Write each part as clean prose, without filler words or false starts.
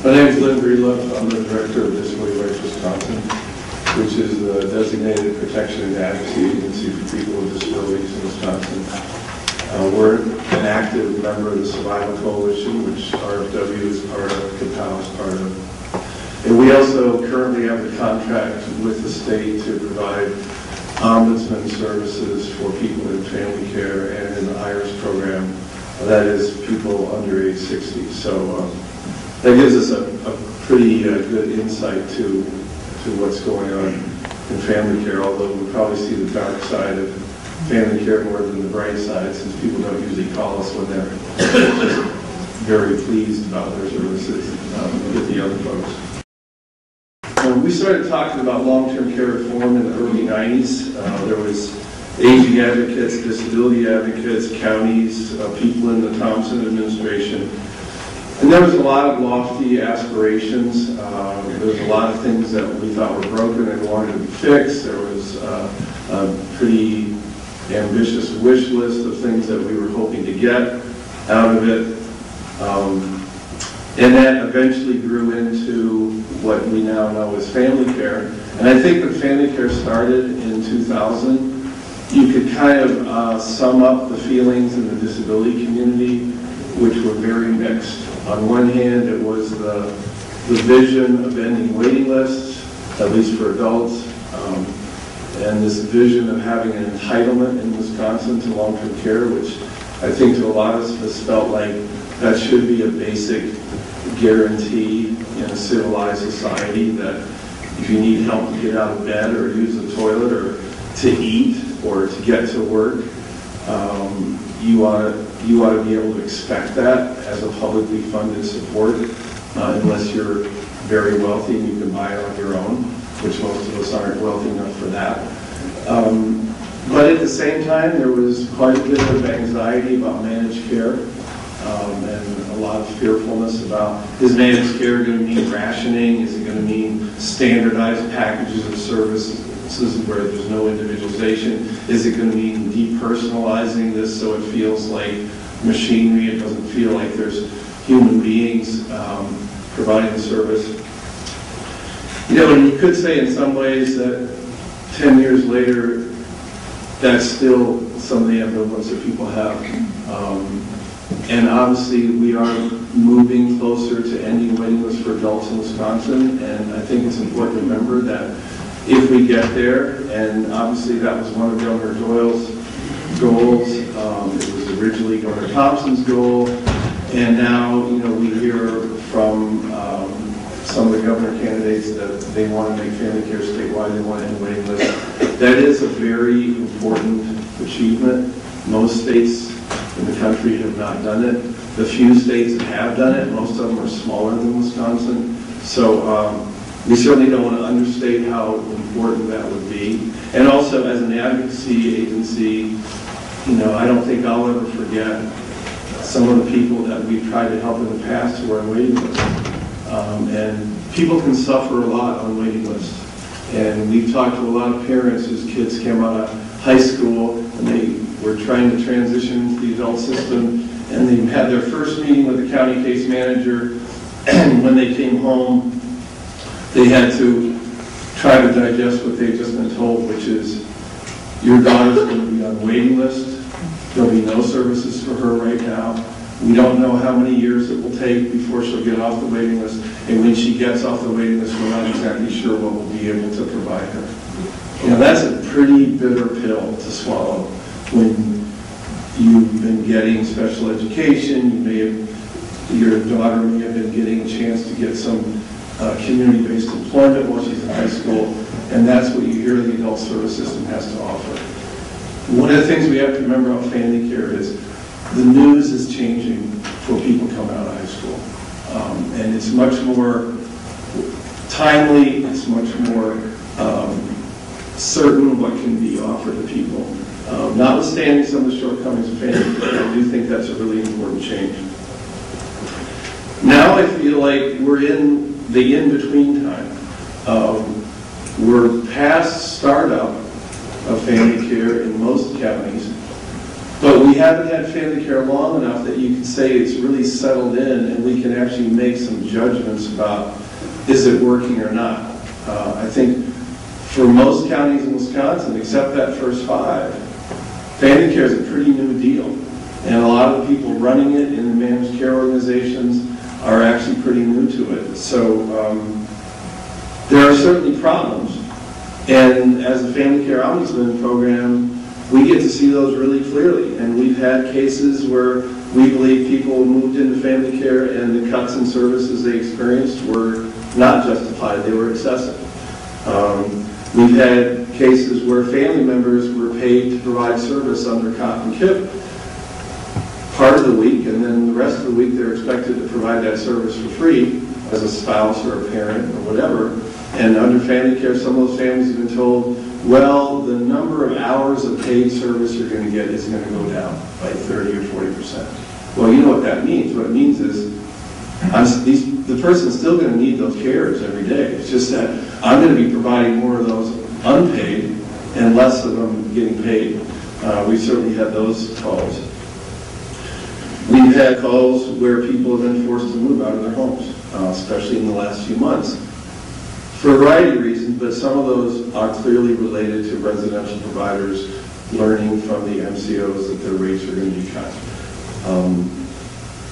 My name is Lynn Breedlove. I'm the Director of Disability Rights Wisconsin, which is the designated protection and advocacy agency for people with disabilities in Wisconsin. We're an active member of the Survival Coalition, which RFW is part of, CAPAL is part of. And we also currently have a contract with the state to provide ombudsman services for people in family care and in the IRIS program, that is people under age 60. So that gives us a pretty good insight to what's going on in family care, although we probably see the dark side of family care more than the bright side, since people don't usually call us when they're very pleased about their services. We get the other folks. We started talking about long-term care reform in the early 90s. There was aging advocates, disability advocates, counties, people in the Thompson administration. And there was a lot of lofty aspirations. There was a lot of things that we thought were broken and wanted to be fixed. There was a pretty ambitious wish list of things that we were hoping to get out of it. And that eventually grew into what we now know as family care. And I think when family care started in 2000, you could kind of sum up the feelings in the disability community, which were very mixed. On one hand, it was the vision of ending waiting lists, at least for adults, and this vision of having an entitlement in Wisconsin to long-term care, which I think to a lot of us felt like that should be a basic guarantee in a civilized society, that if you need help to get out of bed or use the toilet or to eat or to get to work, you ought to be able to expect that as a publicly funded support, unless you're very wealthy and you can buy it on your own, which most of us aren't wealthy enough for that. But at the same time, there was quite a bit of anxiety about managed care, and a lot of fearfulness about, is managed care going to mean rationing? Is it going to mean standardized packages of services where there's no individualization? Is it going to mean depersonalizing this so it feels like machinery? It doesn't feel like there's human beings providing the service. You know, and you could say in some ways that 10 years later, that's still some of the ambivalence that people have. And obviously, we are moving closer to ending waiting lists for adults in Wisconsin, and I think it's important to remember that if we get there, and obviously that was one of Governor Doyle's goals, it was originally Governor Thompson's goal, and now, you know, we hear from some of the governor candidates that they want to make family care statewide, they want to end waiting lists. That is a very important achievement. Most states in the country have not done it. The few states that have done it, most of them are smaller than Wisconsin. So we certainly don't want to understate how important that would be. And also, as an advocacy agency, you know, I don't think I'll ever forget some of the people that we've tried to help in the past who are on waiting lists. And people can suffer a lot on waiting lists. And we've talked to a lot of parents whose kids came out of high school and they were trying to transition into the adult system, and they had their first meeting with the county case manager, and when they came home, they had to try to digest what they'd just been told, which is, your daughter's going to be on the waiting list. There'll be no services for her right now. We don't know how many years it will take before she'll get off the waiting list, and when she gets off the waiting list, we're not exactly sure what we'll be able to provide her. You know, that's a pretty bitter pill to swallow when you've been getting special education, your daughter may have been getting a chance to get some community-based employment while she's in high school, and that's what you hear the adult service system has to offer. One of the things we have to remember about family care is the news is changing for people coming out of high school. And it's much more timely, it's much more certain what can be offered to people. Notwithstanding some of the shortcomings of family care, I do think that's a really important change. Now I feel like we're in the in-between time. We're past startup of family care in most counties. But we haven't had family care long enough that you can say it's really settled in and we can actually make some judgments about is it working or not. I think for most counties in Wisconsin, except that first 5, family care is a pretty new deal. And a lot of the people running it in the managed care organizations are actually pretty new to it. So there are certainly problems. And as a family care ombudsman program, we get to see those really clearly. And we've had cases where we believe people moved into family care and the cuts in services they experienced were not justified, they were excessive. We've had cases where family members were paid to provide service under cop and kip part of the week, and then the rest of the week they're expected to provide that service for free as a spouse or a parent or whatever. And under family care, some of those families have been told, well, the number of hours of paid service you're going to get is going to go down by 30 or 40%. Well, you know what that means. What it means is the person's still going to need those cares every day. It's just that I'm going to be providing more of those unpaid and less of them getting paid. We've certainly had those calls. We've had calls where people have been forced to move out of their homes, especially in the last few months, for a variety of reasons, but some of those are clearly related to residential providers learning from the MCOs that their rates are going to be cut.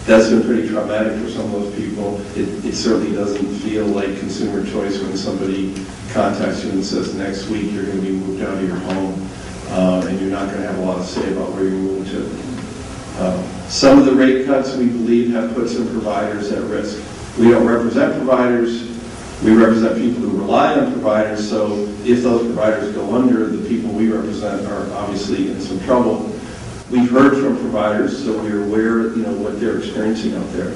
That's been pretty traumatic for some of those people. It certainly doesn't feel like consumer choice when somebody contacts you and says next week you're going to be moved out of your home and you're not going to have a lot to say about where you moved to. Some of the rate cuts we believe have put some providers at risk. We don't represent providers. We represent people who rely on providers, so if those providers go under, the people we represent are obviously in some trouble. We've heard from providers, so we're aware, what they're experiencing out there.